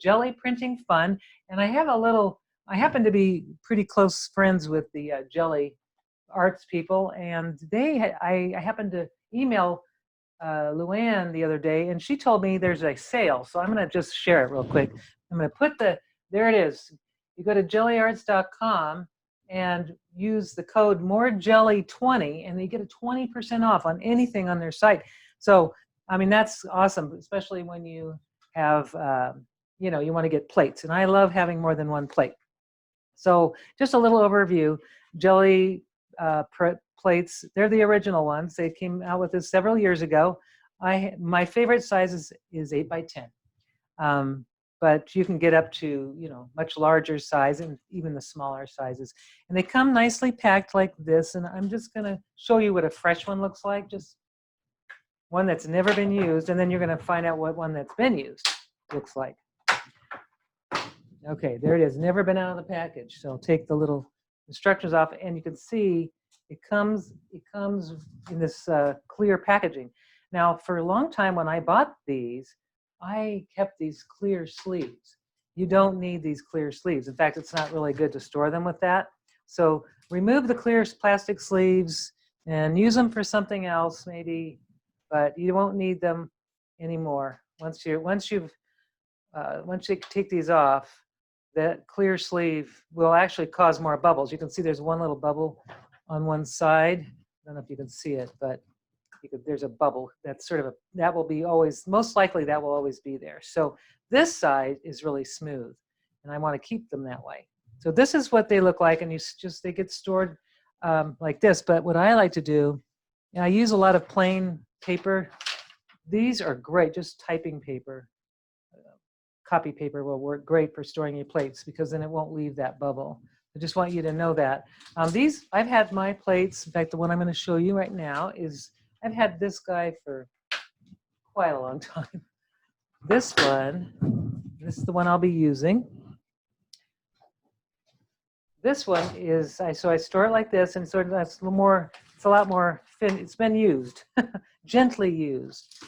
jelly printing fun. And I have I happen to be pretty close friends with the Gelli arts people, and I happened to email Luann the other day, and she told me there's a sale. So I'm going to just share it real quick. I'm going to put there it is. You go to jelliarts.com and use the code MOREJELLY20, and you get a 20% off on anything on their site. So, I mean, that's awesome, especially when you have, you know, you want to get plates. And I love having more than one plate. So just a little overview. Gelli plates, they're the original ones. They came out with this several years ago. My favorite size is 8 by 10. But you can get up to, you know, much larger size and even the smaller sizes. And they come nicely packed like this. And I'm just going to show you what a fresh one looks like, just one that's never been used. And then you're going to find out what one that's been used looks like. Okay, there it is, never been out of the package. So I'll take the little instructions off, and you can see it comes in this clear packaging. Now, for a long time when I bought these, I kept these clear sleeves. You don't need these clear sleeves. In fact, it's not really good to store them with that. So remove the clear plastic sleeves and use them for something else maybe, but you won't need them anymore. Once you take these off, that clear sleeve will actually cause more bubbles. You can see there's one little bubble on one side. I don't know if you can see it, but there's a bubble. That's sort of that will be always, most likely that will always be there. So this side is really smooth, and I want to keep them that way. So this is what they look like, and they get stored like this. But what I like to do, I use a lot of plain paper. These are great, just typing paper. Copy paper will work great for storing your plates because then it won't leave that bubble. I just want you to know that. I've had my plates, in fact, the one I'm going to show you right now I've had this guy for quite a long time. This is the one I'll be using. This one is, so I store it like this, and sort of that's it's a lot more thin. It's been used, gently used.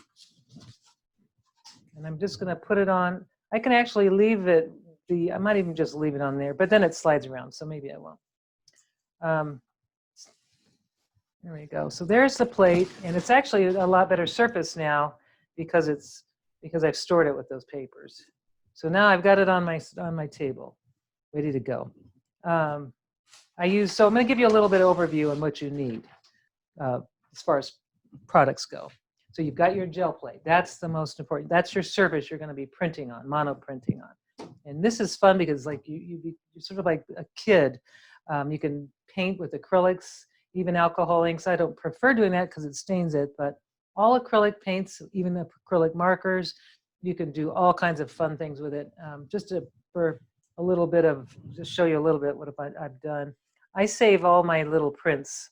And I'm just going to put it on. I can actually leave it, I might even just leave it on there, but then it slides around, so maybe I won't. There we go. So there's the plate, and it's actually a lot better surface now because I've stored it with those papers. So now I've got it on my table, ready to go. So I'm going to give you a little bit of overview on what you need as far as products go. So you've got your gel plate. That's the most important. That's your surface you're going to be printing on, mono printing on. And this is fun because like you're sort of like a kid. You can paint with acrylics, even alcohol inks. I don't prefer doing that because it stains it, but all acrylic paints, even acrylic markers, you can do all kinds of fun things with it. For a little bit of, just show you a little bit what I've done. I save all my little prints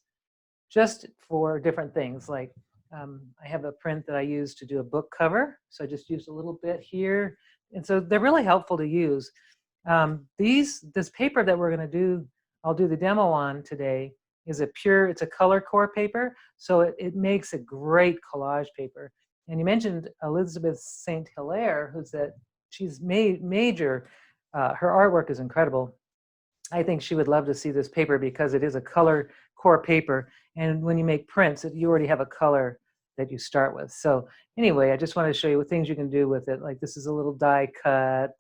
just for different things. Like I have a print that I use to do a book cover. So I just used a little bit here. And so they're really helpful to use. This paper that we're going to do, I'll do the demo on today, is it's a color core paper. So it makes a great collage paper. And you mentioned Elizabeth St. Hilaire, she's major, her artwork is incredible. I think she would love to see this paper because it is a color core paper. And when you make prints, you already have a color that you start with. So anyway, I just want to show you what things you can do with it. Like this is a little die cut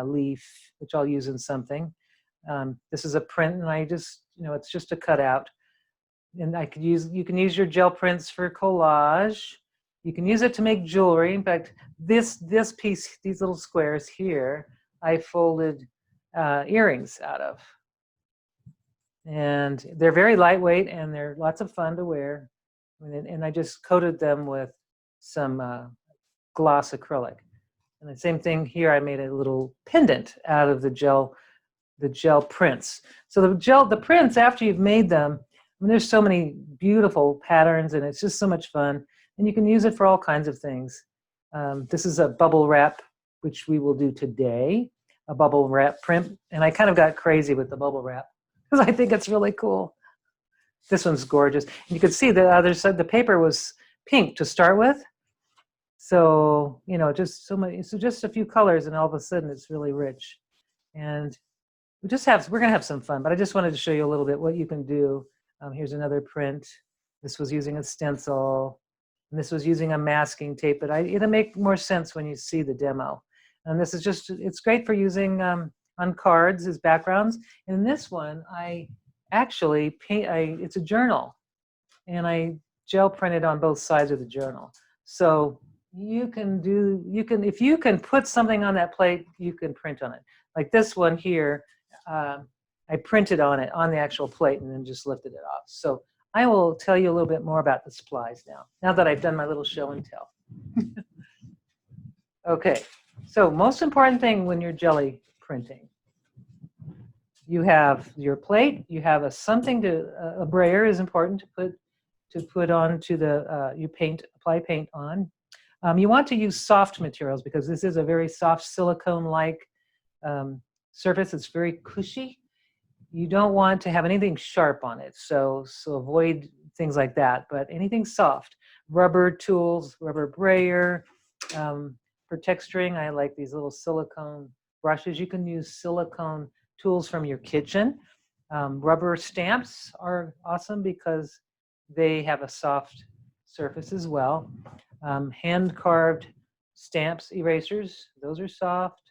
leaf, which I'll use in something. This is a print, and I just, it's just a cutout. And you can use your gel prints for collage. You can use it to make jewelry. In fact, this piece, these little squares here, I folded earrings out of. And they're very lightweight, and they're lots of fun to wear. And I just coated them with some gloss acrylic. And the same thing here, I made a little pendant out of the gel prints. So the prints, after you've made them, there's so many beautiful patterns, and it's just so much fun. And you can use it for all kinds of things. This is a bubble wrap, which we will do today, a bubble wrap print. And I kind of got crazy with the bubble wrap because I think it's really cool. This one's gorgeous. And you can see the other side, the paper was pink to start with. So, just so many, so just a few colors and all of a sudden it's really rich. And we're going to have some fun, but I just wanted to show you a little bit what you can do. Here's another print. This was using a stencil, and this was using a masking tape, but it'll make more sense when you see the demo. And this is it's great for using on cards as backgrounds. And in this one, I actually it's a journal, and I gel printed on both sides of the journal. So if you can put something on that plate, you can print on it. Like this one here, I printed on it on the actual plate and then just lifted it off. So I will tell you a little bit more about the supplies now that I've done my little show and tell. Okay, so most important thing when you're jelly printing, you have your plate, you have a brayer is important to put onto apply paint on. You want to use soft materials because this is a very soft silicone-like surface. It's very cushy. You don't want to have anything sharp on it, so avoid things like that, but anything soft. Rubber tools, rubber brayer. For texturing, I like these little silicone brushes. You can use silicone tools from your kitchen. Rubber stamps are awesome because they have a soft surface as well. Hand-carved stamps, erasers, those are soft.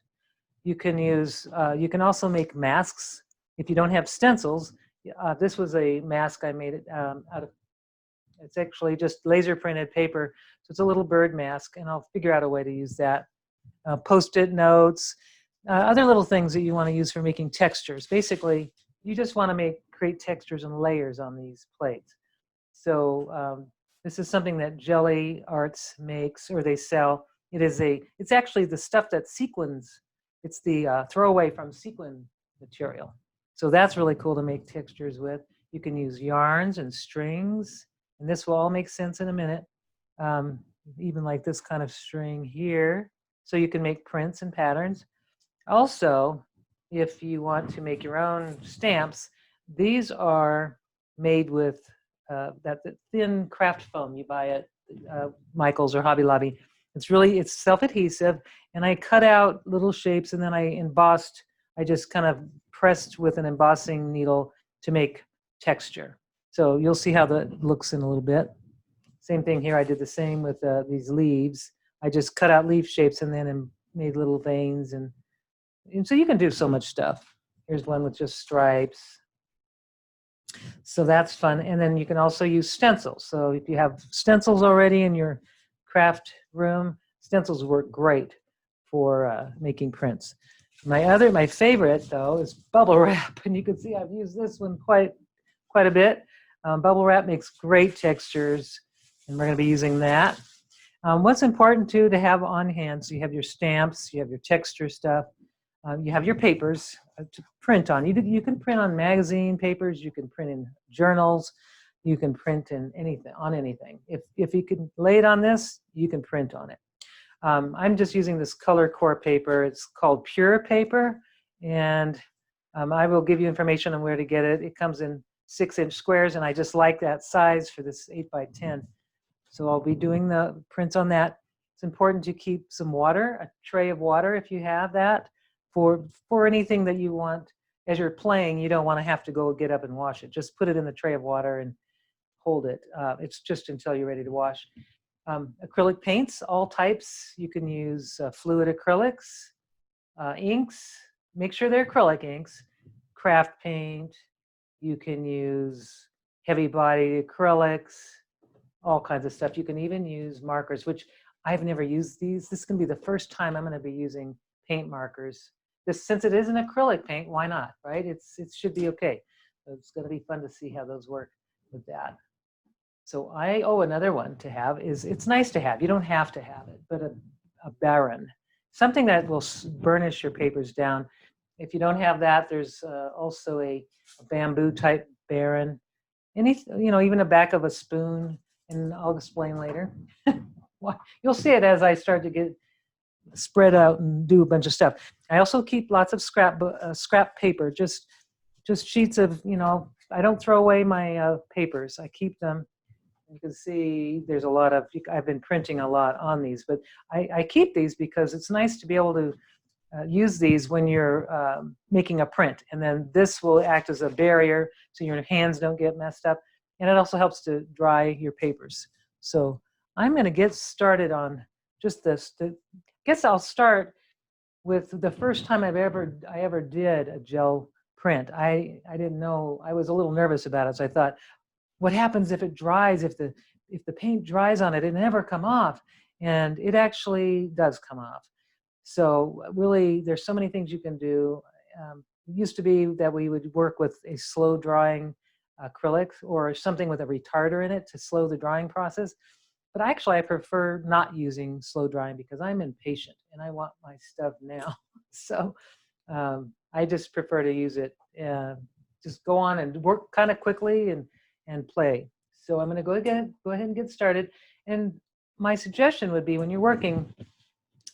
You can also make masks. If you don't have stencils, this was a mask I made it out of, it's actually just laser printed paper. So it's a little bird mask, and I'll figure out a way to use that. Post-it notes, other little things that you want to use for making textures. Basically, you just want to create textures and layers on these plates. So this is something that Gelli Arts makes, or they sell. It's actually the stuff that sequins. It's the throwaway from sequin material. So that's really cool to make textures with. You can use yarns and strings, and this will all make sense in a minute. Even like this kind of string here. So you can make prints and patterns. Also, if you want to make your own stamps, these are made with that thin craft foam you buy at Michael's or Hobby Lobby. It's self-adhesive, and I cut out little shapes, and then I embossed. I just kind of pressed with an embossing needle to make texture. So you'll see how that looks in a little bit. Same thing here. I did the same with these leaves. I just cut out leaf shapes and then made little veins, and so you can do so much stuff. Here's one with just stripes. So that's fun. And then you can also use stencils. So if you have stencils already in your craft room, stencils work great for making prints. My favorite though is bubble wrap, and you can see I've used this one quite a bit. Bubble wrap makes great textures, and we're going to be using that. What's important too to have on hand, so you have your stamps, you have your texture stuff, you have your papers to print on. You can print on magazine papers, you can print in journals, you can print in anything. If you can lay it on this, you can print on it. I'm just using this color core paper. It's called Pure Paper, and I will give you information on where to get it. It comes in 6-inch squares, and I just like that size for this 8x10. So I'll be doing the prints on that. It's important to keep some water, a tray of water if you have that, for anything that you want. As you're playing, you don't want to have to go get up and wash it. Just put it in the tray of water and hold it. It's just until you're ready to wash. Acrylic paints, all types. You can use fluid acrylics, inks. Make sure they're acrylic inks. Craft paint. You can use heavy-bodied acrylics, all kinds of stuff. You can even use markers, which I've never used these. This is going to be the first time I'm going to be using paint markers. Since it is an acrylic paint, why not, right? It should be okay. So it's going to be fun to see how those work with that. So another one to have is, it's nice to have. You don't have to have it, but a baron, something that will burnish your papers down. If you don't have that, there's also a bamboo type baron. Even a back of a spoon, and I'll explain later. You'll see it as I start to get spread out and do a bunch of stuff. I also keep lots of scrap paper, just sheets of, I don't throw away my papers. I keep them, You can see there's a lot of, I've been printing a lot on these, but I keep these because it's nice to be able to use these when you're making a print. And then this will act as a barrier so your hands don't get messed up. And it also helps to dry your papers. So I'm going to get started on just this. I guess I'll start with the first time I ever did a gel print. I didn't know, I was a little nervous about it. So I thought, what happens if it dries, if the paint dries on it, it never come off. And it actually does come off. So really, there's so many things you can do. It used to be that we would work with a slow drying acrylic or something with a retarder in it to slow the drying process. But actually, I prefer not using slow drying because I'm impatient and I want my stuff now. So I just prefer to use it, just go on and work kind of quickly and play. So I'm going to go ahead and get started. And my suggestion would be when you're working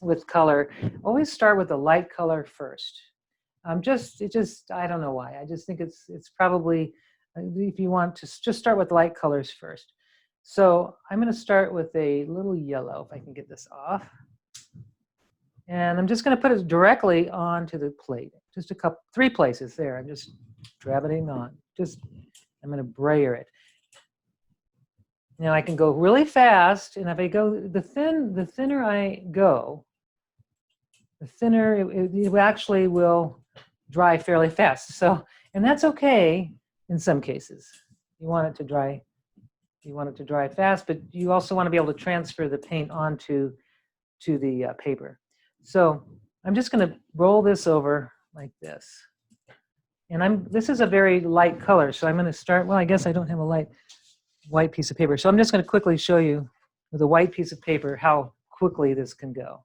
with color, always start with the light color first. I don't know why. I just think it's probably, if you want to just start with light colors first. So I'm going to start with a little yellow, if I can get this off. And I'm just going to put it directly onto the plate. Just three places there. I'm just dabbing on. I'm going to brayer it. Now I can go really fast, and if I go, the thinner I go, the thinner it actually will dry fairly fast. So, and that's okay in some cases. You want it to dry fast, but you also want to be able to transfer the paint onto the paper. So I'm just going to roll this over like this. And this is a very light color, so I'm going to start, well, I guess I don't have a white piece of paper. So I'm just going to quickly show you with a white piece of paper how quickly this can go.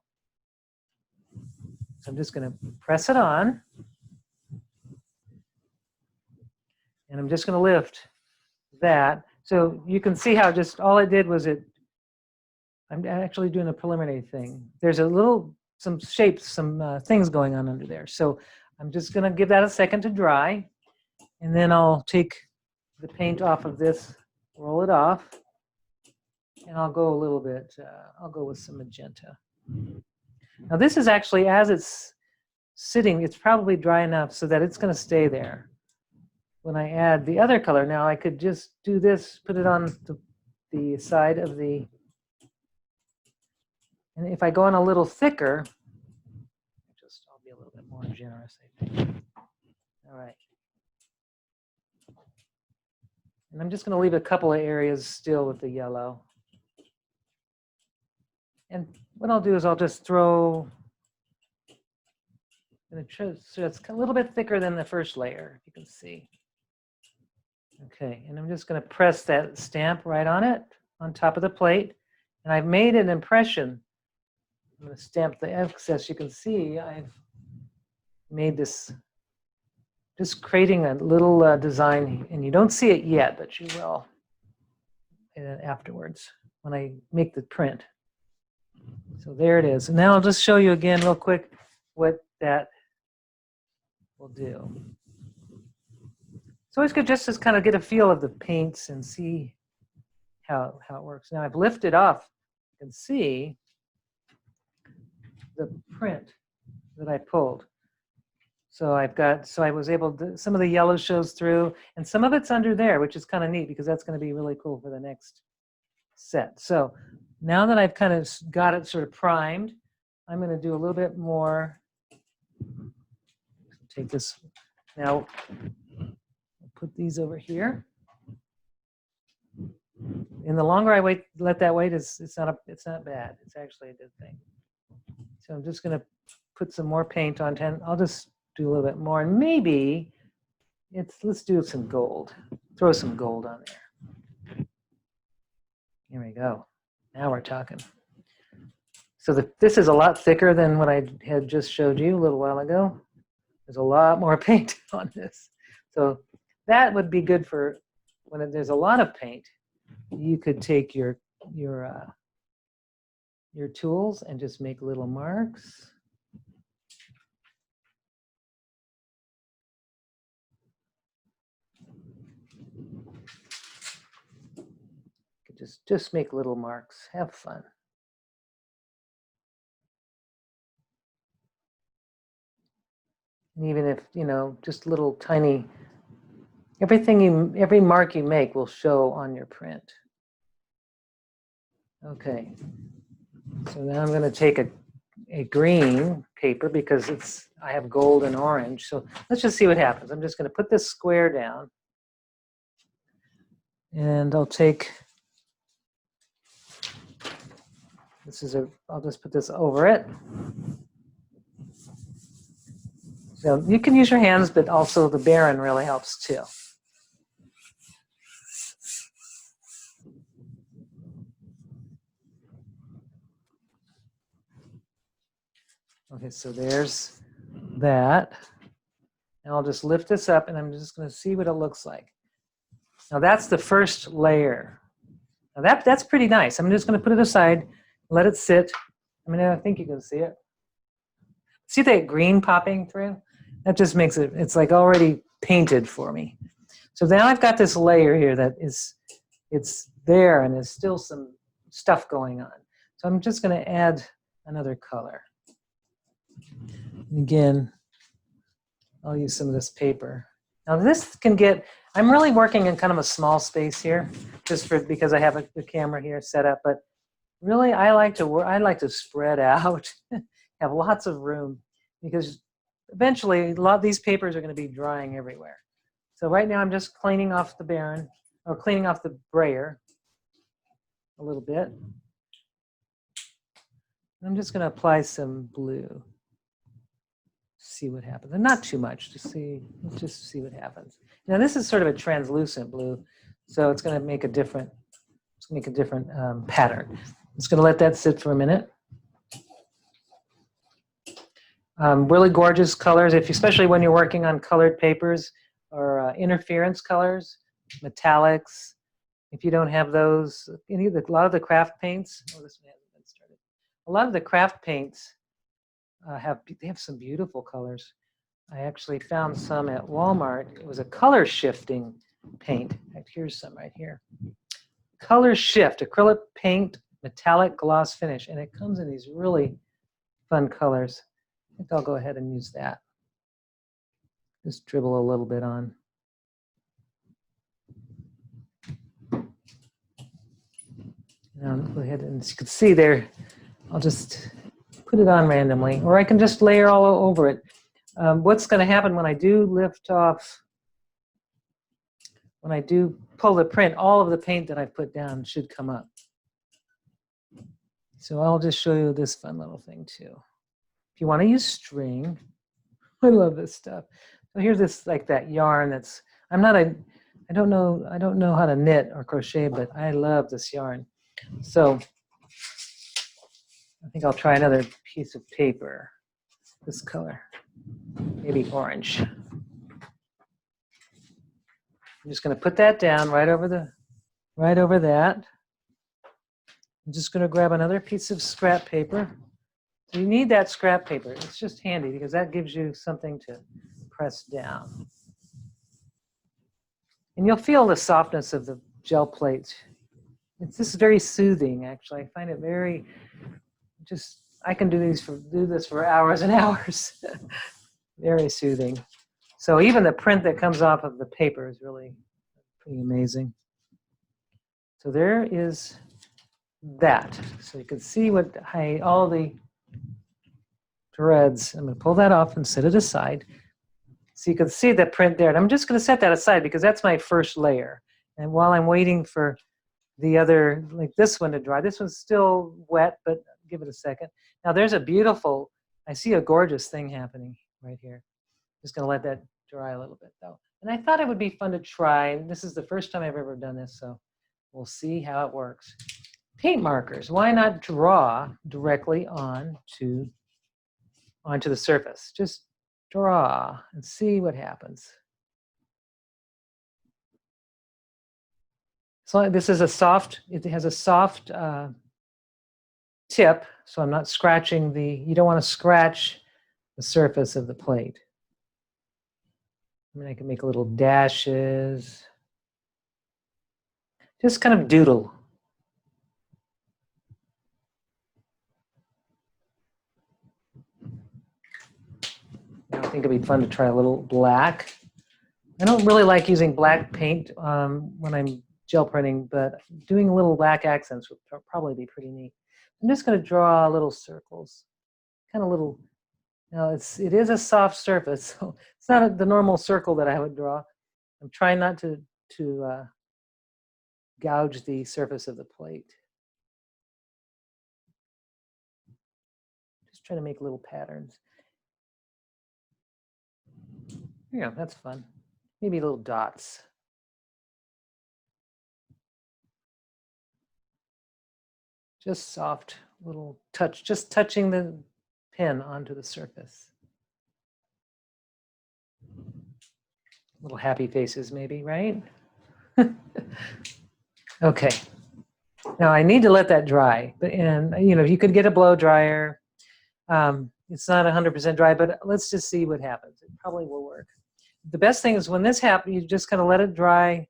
So I'm just going to press it on. And I'm just going to lift that. So you can see how just all it did was I'm actually doing a preliminary thing. There's some shapes, some things going on under there. So I'm just going to give that a second to dry. And then I'll take the paint off of this, roll it off. And I'll go a little bit, I'll go with some magenta. Now this is actually, as it's sitting, it's probably dry enough so that it's going to stay there. When I add the other color, now I could just do this, put it on the side of the, and if I go on a little thicker, I'll be a little bit more generous, I think. All right. And I'm just going to leave a couple of areas still with the yellow. And what I'll do is I'll just throw, and so it's a little bit thicker than the first layer, if you can see. Okay, and I'm just going to press that stamp right on it, on top of the plate. And I've made an impression. I'm going to stamp the excess. You can see I've made this, just creating a little design, and you don't see it yet, but you will afterwards when I make the print. So there it is. And now I'll just show you again real quick what that will do. It's always good just to kind of get a feel of the paints and see how it works. Now I've lifted off. You can see the print that I pulled. So I was able to, some of the yellow shows through, and some of it's under there, which is kind of neat because that's going to be really cool for the next set. So now that I've kind of got it sort of primed, I'm going to do a little bit more. Take this, now put these over here. And the longer I let that wait, it's not bad. It's actually a good thing. So I'm just going to put some more paint on 10. I'll just do a little bit more, and maybe let's do some gold. Throw some gold on there. Here we go. Now we're talking. So this is a lot thicker than what I had just showed you a little while ago. There's a lot more paint on this. So that would be good for when there's a lot of paint. You could take your tools and just make little marks. just make little marks. Have fun. And even if, you know, just little tiny, every mark you make will show on your print. Okay, so now I'm going to take a green paper because I have gold and orange. So let's just see what happens. I'm just going to put this square down, and I'll take, I'll just put this over it. So you can use your hands, but also the Baron really helps too. Okay, so there's that. And I'll just lift this up and I'm just going to see what it looks like. Now that's the first layer. Now that's pretty nice. I'm just going to put it aside, let it sit. I mean, I think you can see it. See that green popping through? That just makes it, it's like already painted for me. So now I've got this layer here that it's there and there's still some stuff going on. So I'm just going to add another color. Again, I'll use some of this paper. Now this can get, I'm really working in kind of a small space here, just because I have the camera here set up, but really I like to spread out, have lots of room, because eventually a lot of these papers are going to be drying everywhere. So right now I'm just cleaning off the Baron, or cleaning off the brayer a little bit. I'm just going to apply some blue. See what happens, and not too much, just see what happens. Now this is sort of a translucent blue, so it's going to make a different, pattern. I'm just going to let that sit for a minute. Really gorgeous colors, especially when you're working on colored papers or interference colors, metallics. If you don't have those, a lot of the craft paints. Oh, this one hasn't been started. A lot of the craft paints they have some beautiful colors. I actually found some at Walmart. It was a color shifting paint. In fact, here's some right here. Color Shift acrylic paint metallic gloss finish, and it comes in these really fun colors. I think I'll go ahead and use that. Just dribble a little bit on. Now go ahead, and as you can see there, I'll just put it on randomly, or I can just layer all over it. What's going to happen when I do lift off, when I do pull the print, all of the paint that I've put down should come up. So I'll just show you this fun little thing too. If you want to use string, I love this stuff. So here's this, like that yarn that's, I don't know how to knit or crochet, but I love this yarn. So I think I'll try another piece of paper, this color, maybe orange. I'm just going to put that down right over that. I'm just going to grab another piece of scrap paper. So you need that scrap paper. It's just handy because that gives you something to press down. And you'll feel the softness of the gel plate. It's just very soothing, actually. I find it very, I can do this for hours and hours. Very soothing. So even the print that comes off of the paper is really pretty amazing. So there is that. So you can see all the threads. I'm going to pull that off and set it aside. So you can see the print there. And I'm just going to set that aside because that's my first layer. And while I'm waiting for the other, like this one to dry, this one's still wet, but give it a second. Now there's a beautiful, I see a gorgeous thing happening right here. Just going to let that dry a little bit though. And I thought it would be fun to try. This is the first time I've ever done this, so we'll see how it works. Paint markers. Why not draw directly onto the surface? Just draw and see what happens. So this is it has a soft tip, so I'm not scratching you don't want to scratch the surface of the plate. I mean, I can make little dashes. Just kind of doodle. think it'd be fun to try a little black. I don't really like using black paint when I'm gel printing, but doing a little black accents would probably be pretty neat. I'm just going to draw little circles, kind of little. Now it is a soft surface, so it's not the normal circle that I would draw. I'm trying not to gouge the surface of the plate. Just trying to make little patterns. Yeah, that's fun. Maybe little dots. Just soft little touch, just touching the pen onto the surface. Little happy faces maybe, right? Okay. Now I need to let that dry, and you could get a blow dryer. It's not 100% dry, but let's just see what happens. It probably will work. The best thing is when this happens, you just kind of let it dry.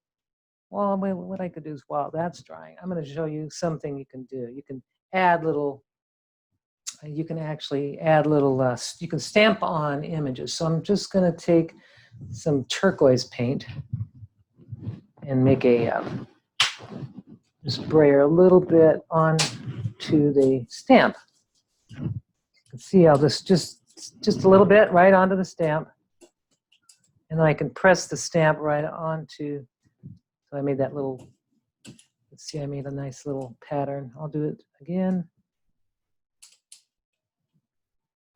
Well, what I could do is while that's drying, I'm going to show you something you can do. You can add little, you can actually add little, you can stamp on images. So I'm just going to take some turquoise paint and make a, just brayer a little bit onto the stamp. You can see I'll just a little bit right onto the stamp. And then I can press the stamp right onto, so I made that little, let's see, I made a nice little pattern. I'll do it again.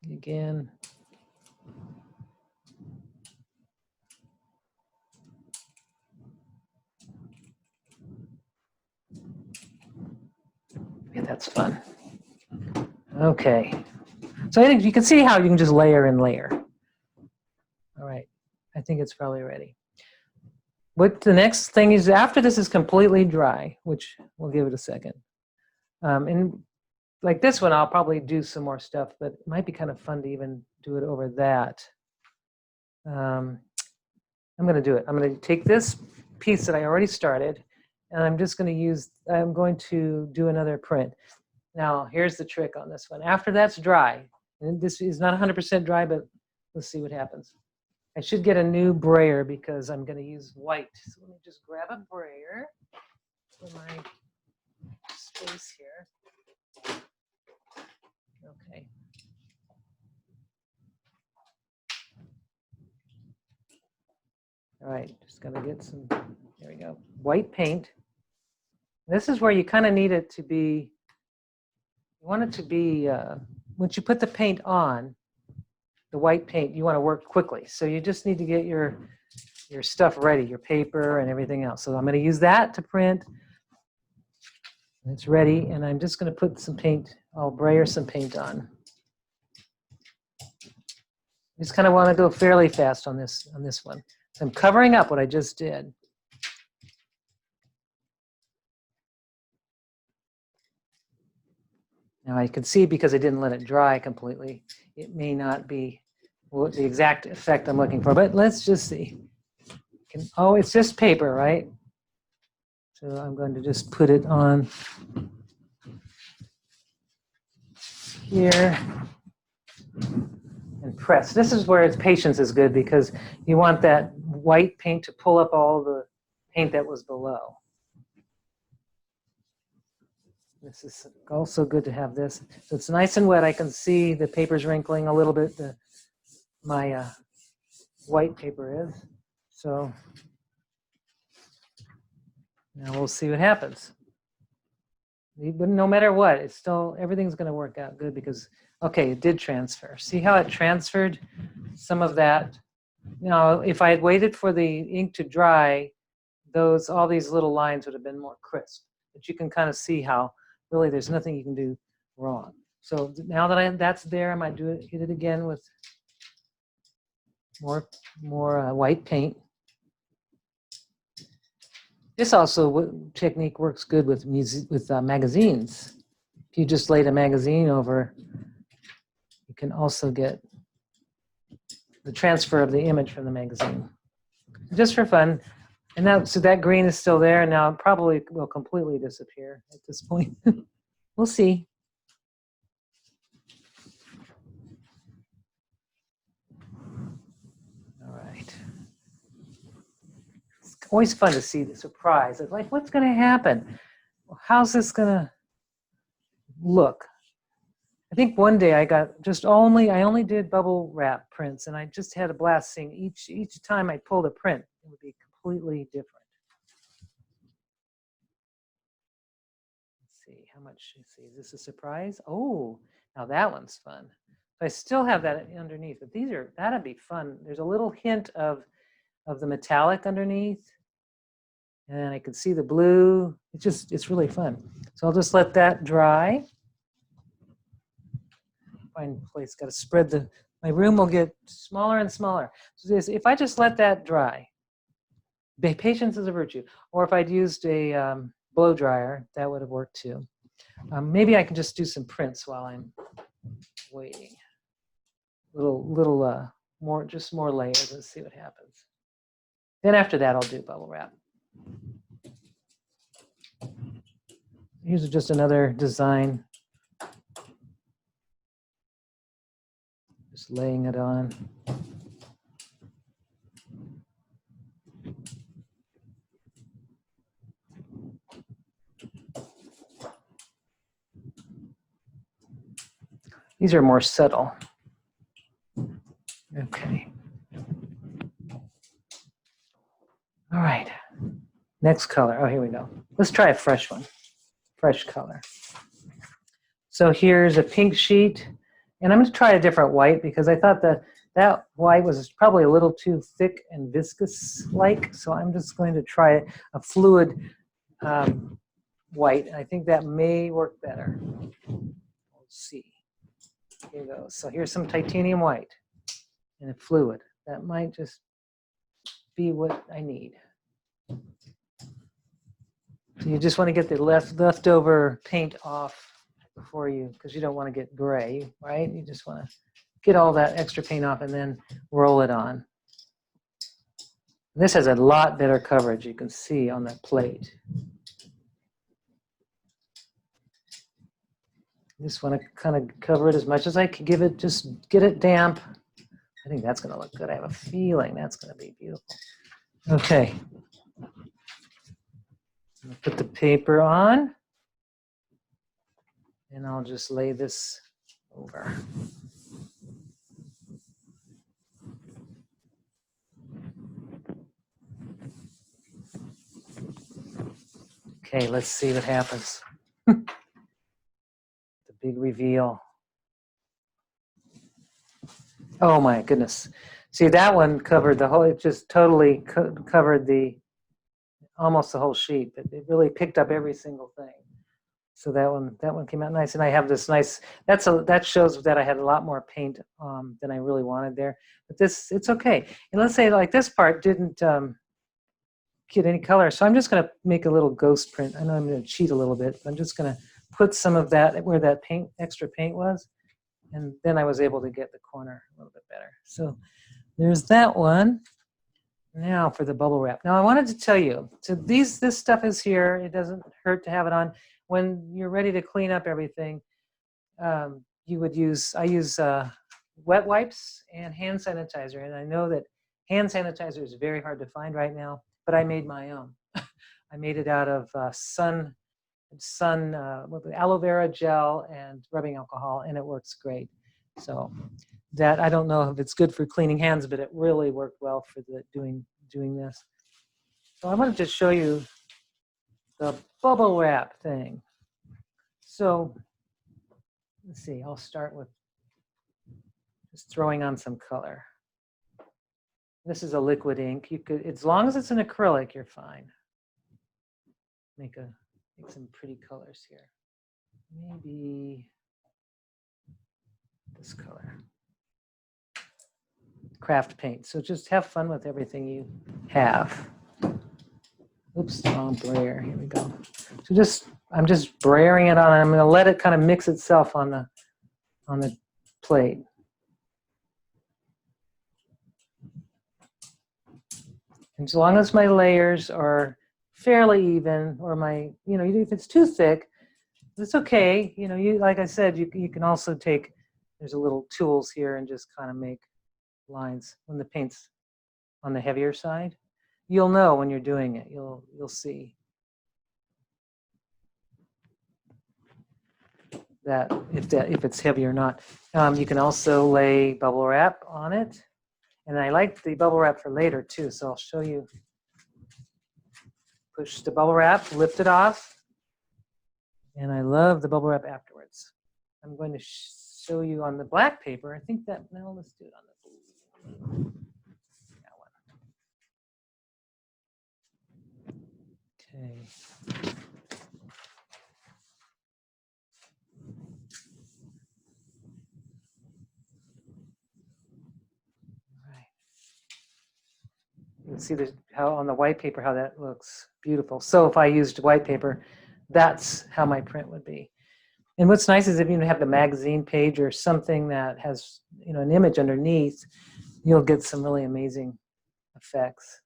Again. Yeah, that's fun. Okay. So I think you can see how you can just layer and layer. All right. I think it's probably ready. What the next thing is, after this is completely dry, which we'll give it a second. And like this one, I'll probably do some more stuff, but it might be kind of fun to even do it over that. I'm going to do it. I'm going to take this piece that I already started, and I'm just going to use, I'm going to do another print. Now, here's the trick on this one. After that's dry, and this is not 100% dry, but let's see what happens. I should get a new brayer because I'm going to use white. So let me just grab a brayer for my space here. Okay. All right, just going to get some, there we go, white paint. This is where you kind of need it to be, you want it to be, once you put the paint on, the white paint, you want to work quickly. So you just need to get your stuff ready, your paper and everything else. So I'm going to use that to print. It's ready, and I'm just going to put some paint, I'll brayer some paint on. Just kind of want to go fairly fast on this one. So I'm covering up what I just did. Now I can see because I didn't let it dry completely, it may not be the exact effect I'm looking for, but let's just see. Oh, it's just paper, right? So I'm going to just put it on here and press. This is where its patience is good because you want that white paint to pull up all the paint that was below. This is also good to have this. So it's nice and wet. I can see the paper's wrinkling a little bit. My white paper is. So now we'll see what happens. But no matter what, it's still, everything's going to work out good because, okay, it did transfer. See how it transferred some of that? Now, if I had waited for the ink to dry, all these little lines would have been more crisp. But you can kind of see how really there's nothing you can do wrong. So now that that's there, I might hit it again with more white paint. This technique works good with magazines. If you just laid a magazine over, you can also get the transfer of the image from the magazine. Just for fun. And now, so that green is still there, and now it probably will completely disappear at this point. We'll see. always fun to see the surprise. It's like, what's going to happen? How's this going to look? I think one day I only did bubble wrap prints, and I just had a blast seeing each time I pulled a print, it would be completely different. Let's see, how much, let's see, is this a surprise? Oh, now that one's fun. I still have that underneath, but that'd be fun. There's a little hint of the metallic underneath, and I can see the blue. It's really fun. So I'll just let that dry. Find a place, got to spread my room will get smaller and smaller. So if I just let that dry, patience is a virtue. Or if I'd used a blow dryer, that would have worked too. Maybe I can just do some prints while I'm waiting. Little more layers and see what happens. Then after that, I'll do bubble wrap. Here's just another design. Just laying it on. These are more subtle. Okay. All right. Next color. Oh, here we go. Let's try a fresh one. Fresh color. So here's a pink sheet. And I'm going to try a different white because I thought that white was probably a little too thick and viscous-like. So I'm just going to try a fluid white. I think that may work better. We'll see. Here you go. So here's some titanium white in a fluid. That might just be what I need. So you just want to get the leftover paint off before because you don't want to get gray, right? You just want to get all that extra paint off and then roll it on. And this has a lot better coverage, you can see on that plate. Just want to kind of cover it as much as I can, just get it damp. I think that's going to look good. I have a feeling that's going to be beautiful. Okay. I'll put the paper on. And I'll just lay this over. Okay, let's see what happens. The big reveal. Oh my goodness. See, that one covered the whole, it just totally covered almost the whole sheet, but it really picked up every single thing. So that one came out nice, and I have this nice. That shows that I had a lot more paint than I really wanted there. But it's okay. And let's say like this part didn't get any color, so I'm just going to make a little ghost print. I know I'm going to cheat a little bit, but I'm just going to put some of that where that extra paint was, and then I was able to get the corner a little bit better. So there's that one. Now for the bubble wrap. Now I wanted to tell you, so this stuff is here. It doesn't hurt to have it on. When you're ready to clean up everything, I use wet wipes and hand sanitizer. And I know that hand sanitizer is very hard to find right now, but I made my own. I made it out of with aloe vera gel and rubbing alcohol, and it works great. So that, I don't know if it's good for cleaning hands, but it really worked well for doing this. So I wanted to show you the bubble wrap thing. So let's see, I'll start with just throwing on some color. This is a liquid ink. You could, as long as it's an acrylic, you're fine. Make some pretty colors here. Maybe this color. Craft paint. So just have fun with everything you have. Oops, wrong brayer. Here we go. So I'm just brayering it on. I'm going to let it kind of mix itself on the plate. And as long as my layers are fairly even, or if it's too thick, it's okay. Like I said, you can also there's a little tools here and just kind of make lines when the paint's on the heavier side. you'll know when you're doing it. You'll see that if it's heavy or not. You can also lay bubble wrap on it, and I like the bubble wrap for later too. So I'll show you. Push the bubble wrap, lift it off, and I love the bubble wrap afterwards. I'm going to show you on the black paper. I think that now let's do it on the blue. Okay. Right. You can see how on the white paper how that looks beautiful. So if I used white paper, that's how my print would be. And what's nice is if you have the magazine page or something that has an image underneath, you'll get some really amazing effects.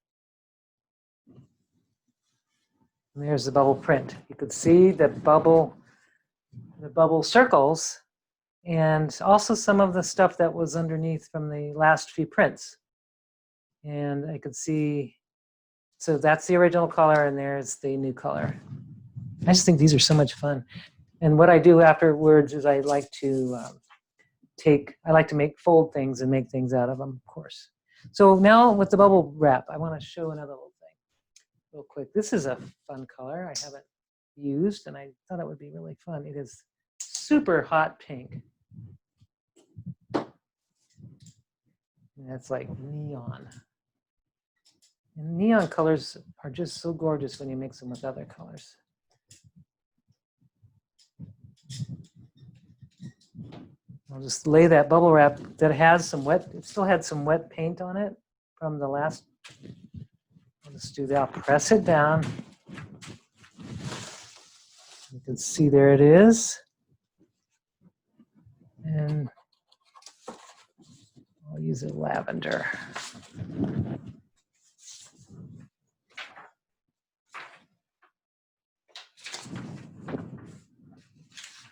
And there's the bubble print. You could see the bubble circles, and also some of the stuff that was underneath from the last few prints. And I could see, so that's the original color, and there's the new color. I just think these are so much fun. And what I do afterwards is I like to fold things and make things out of them, of course. So now with the bubble wrap, I want to show another little thing real quick. This is a fun color I haven't used, and I thought it would be really fun. It is super hot pink. And it's like neon. And neon colors are just so gorgeous when you mix them with other colors. I'll just lay that bubble wrap that has some wet, it still had some wet paint on it from the last. I'll just do that, I'll press it down. You can see there it is. And I'll use a lavender.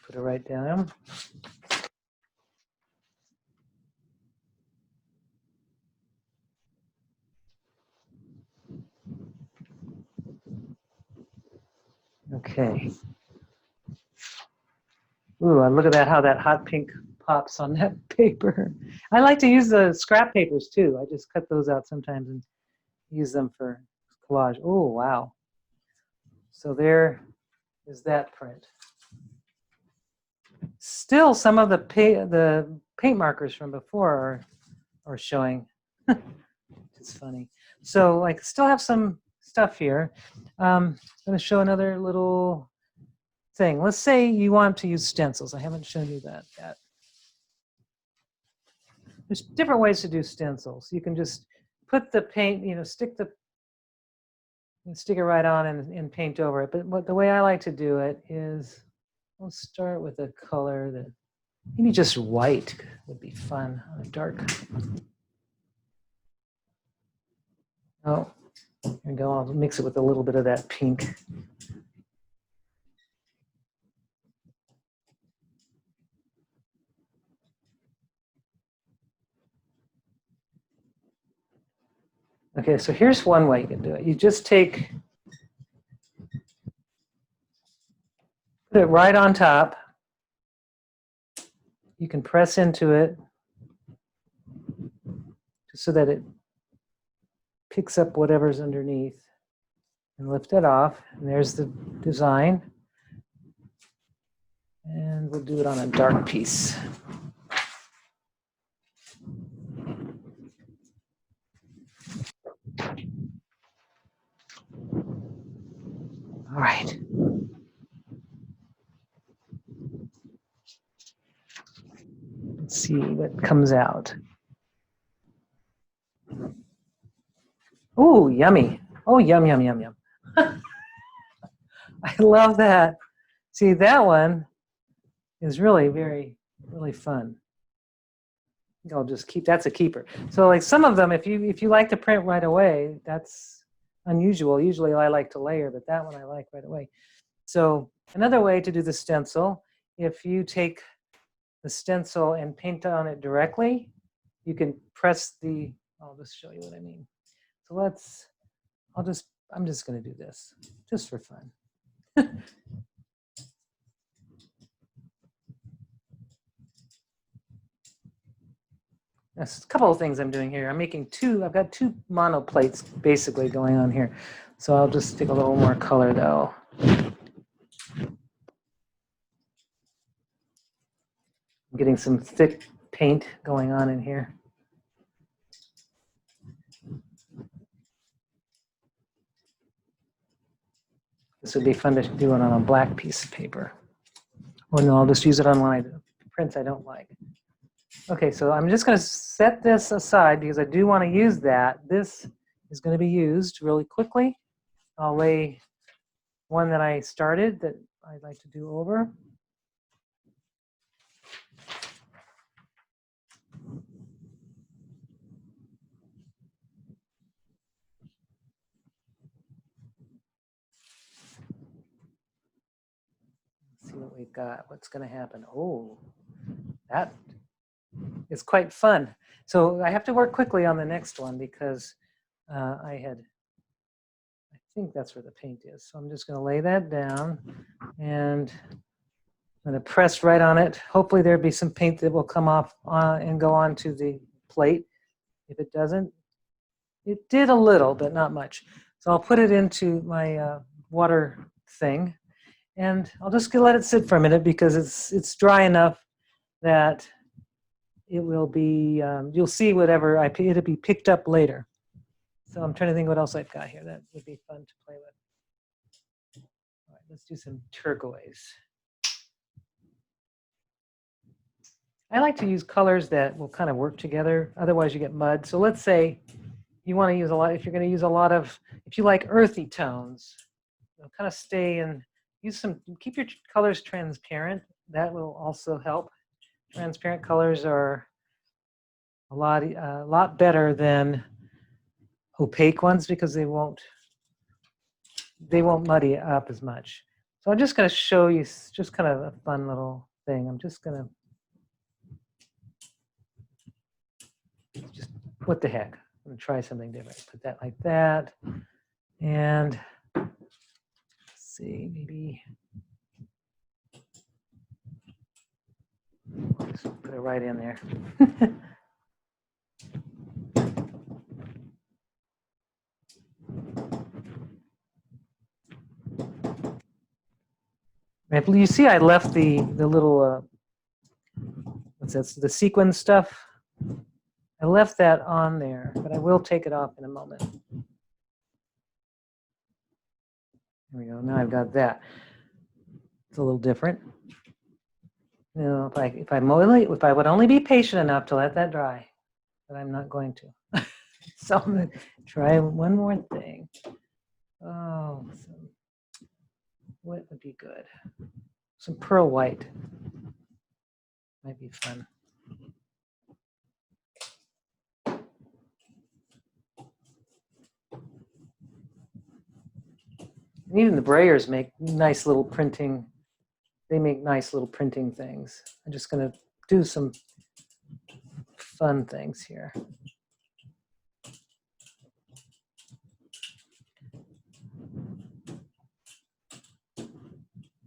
Put it right down. Okay. Ooh, look at that, how that hot pink pops on that paper. I like to use the scrap papers too. I just cut those out sometimes and use them for collage. Oh, wow. So there is that print. Still, some of the paint markers from before are showing. It's funny. So I still have some stuff here. I'm going to show another little thing. Let's say you want to use stencils. I haven't shown you that yet. There's different ways to do stencils. You can just put the paint, stick it right on and paint over it. But the way I like to do it is, I'll start with a color that maybe just white would be fun on a dark. Oh, here we go. I'll mix it with a little bit of that pink. Okay, so here's one way you can do it. You just put it right on top. You can press into it so that it picks up whatever's underneath and lift it off. And there's the design. And we'll do it on a dark piece. All right. Let's see what comes out. Oh, yummy. Oh, yum, yum, yum, yum. I love that. See, that one is really really fun. I'll just that's a keeper. So like some of them, if you like to print right away, that's unusual. Usually I like to layer, but that one I like right away. So another way to do the stencil, if you take the stencil and paint on it directly, you can press I'll just show you what I mean. So let's I'm just going to do this just for fun. There's a couple of things I'm doing here. I've got two mono plates basically going on here. So I'll just take a little more color though. I'm getting some thick paint going on in here. This would be fun to do it on a black piece of paper. Or no, I'll just use it on prints I don't like. Okay, so I'm just going to set this aside because I do want to use that. This is going to be used really quickly. I'll lay one that I started that I'd like to do over. Let's see what we've got. What's going to happen? Oh, that is quite fun. So I have to work quickly on the next one because I think that's where the paint is. So I'm just going to lay that down and I'm going to press right on it. Hopefully there'll be some paint that will come off and go onto the plate. If it doesn't, it did a little, but not much. So I'll put it into my water thing and I'll just let it sit for a minute because it's dry enough that it will be, you'll see whatever it'll be picked up later. So I'm trying to think what else I've got here that would be fun to play with. All right, let's do some turquoise. I like to use colors that will kind of work together. Otherwise you get mud. So let's say you want to use a lot, if you're going to use a lot of, if you like earthy tones, kind of stay and use keep your colors transparent. That will also help. Transparent colors are a lot better than opaque ones because they won't muddy it up as much. So I'm just going to show you just kind of a fun little thing. I'm just going to what the heck? I'm going to try something different. Put that like that. And let's see, maybe just put it right in there. You see I left the little, what's that, the sequin stuff? I left that on there, but I will take it off in a moment. There we go, now I've got that. It's a little different. You know, if I would only be patient enough to let that dry, but I'm not going to. So I'm going to try one more thing. Oh, what would be good? Some pearl white might be fun. And even the Brayers make nice little printing. They make nice little printing things. I'm just going to do some fun things here.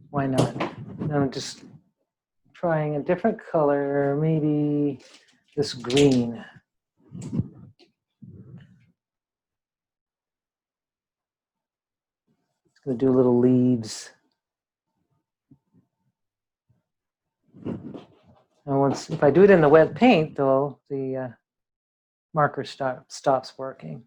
Why not? I'm just trying a different color, maybe this green. It's going to do little leaves. And if I do it in the wet paint, though, the marker stops working.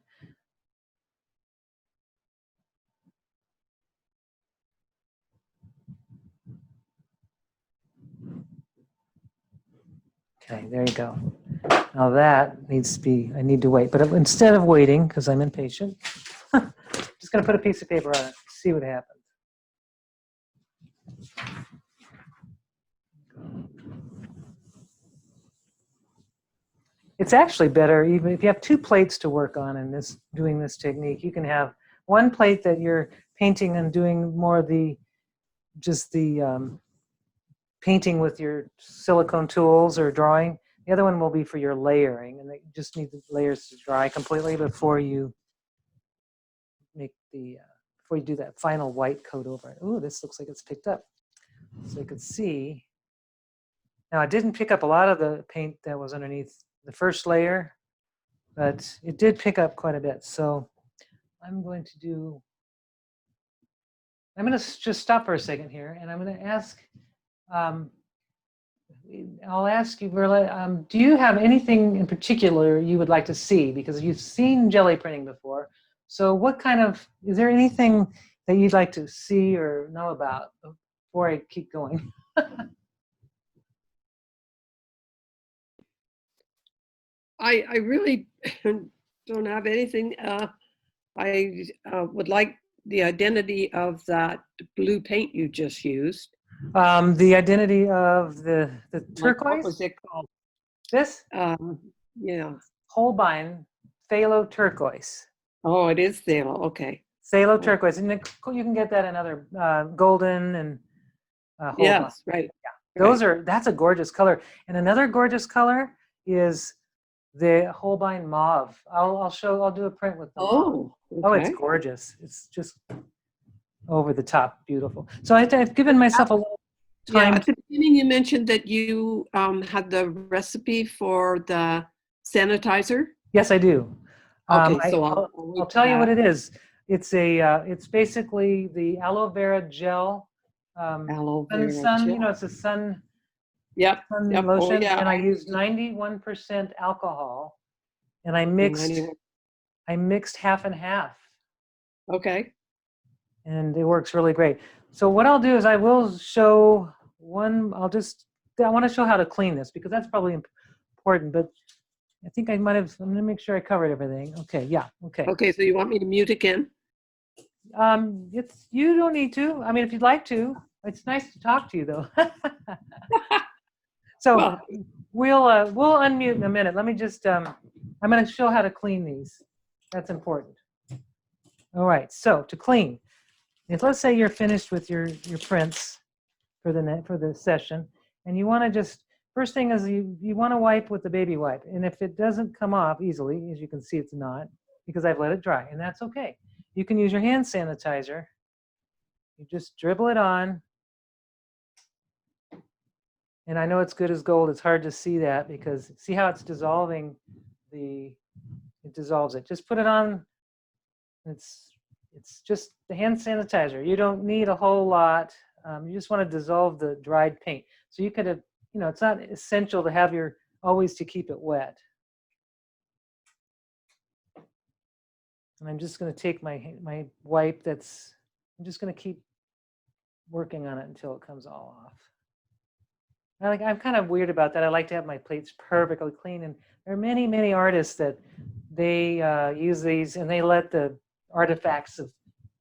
Okay, there you go. Now that needs to be, I need to wait. But instead of waiting, because I'm impatient, I'm just going to put a piece of paper on it, see what happens. It's actually better, even if you have two plates to work on in doing this technique, you can have one plate that you're painting and doing more of the painting with your silicone tools or drawing. The other one will be for your layering, and you just need the layers to dry completely before you before you do that final white coat over it. Ooh, this looks like it's picked up. So you could see. Now I didn't pick up a lot of the paint that was underneath the first layer, but it did pick up quite a bit. So I'm going to just stop for a second here, and I'm going to ask, I'll ask you, Verla, do you have anything in particular you would like to see? Because you've seen jelly printing before. So is there anything that you'd like to see or know about before I keep going? I really don't have anything. I would like the identity of that blue paint you just used. The identity of the turquoise? What was it called? This? Yeah. Holbein Phthalo turquoise. Oh, it is phthalo. Okay. Phthalo turquoise. And you can get that in other golden and Holbein. Yes, right. Yeah. That's a gorgeous color. And another gorgeous color is the Holbein mauve. I'll do a print with them. Oh, okay. Oh, it's gorgeous. It's just over the top beautiful. So I've given myself a little time. Yeah, at the beginning you mentioned that you had the recipe for the sanitizer. Yes, I do. Okay, so I'll tell you what it is. It's basically the aloe vera gel. Aloe vera sun, gel. it's a sun. Yep. Sun Yep. lotion, Oh, yeah. and I used 91% alcohol, and I mixed half and half. Okay. And it works really great. So what I'll do is I will show one. I want to show how to clean this because that's probably important. But I think I'm going to make sure I covered everything. Okay. Yeah. Okay. Okay. So you want me to mute again? You don't need to. I mean, if you'd like to. It's nice to talk to you, though. So we'll unmute in a minute. Let me just, I'm going to show how to clean these. That's important. All right, so to clean, let's say you're finished with your prints for the session, and you want to first thing is you want to wipe with the baby wipe. And if it doesn't come off easily, as you can see it's not, because I've let it dry, and that's okay. You can use your hand sanitizer. You just dribble it on. And I know it's good as gold. It's hard to see that because see how it's dissolving it dissolves it. Just put it on. It's just the hand sanitizer. You don't need a whole lot. You just want to dissolve the dried paint. So you could have, it's not essential to have always to keep it wet. And I'm just going to take my wipe I'm just going to keep working on it until it comes all off. I'm kind of weird about that. I like to have my plates perfectly clean, and there are many, many artists that they use these and they let the artifacts of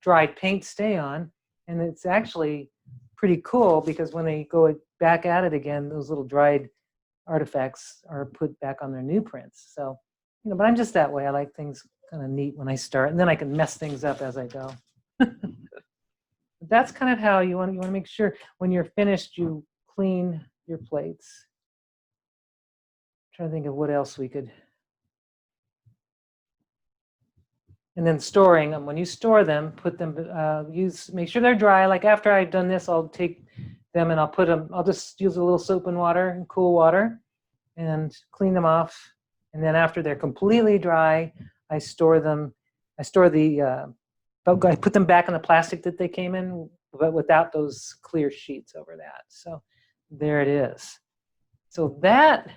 dried paint stay on, and it's actually pretty cool because when they go back at it again, those little dried artifacts are put back on their new prints. So, but I'm just that way. I like things kind of neat when I start, and then I can mess things up as I go. That's kind of how you want to make sure when you're finished, you clean your plates. I'm trying to think of what else we could. And then storing them. When you store them, put them, make sure they're dry. Like after I've done this, I'll take them and I'll just use a little soap and water and cool water and clean them off. And then after they're completely dry, I store them. I put them back in the plastic that they came in, but without those clear sheets over that. So there it is. So that,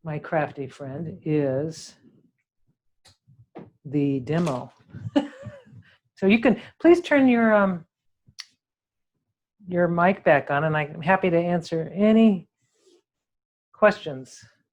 my crafty friend, is the demo. So you can please turn your mic back on, and I'm happy to answer any questions.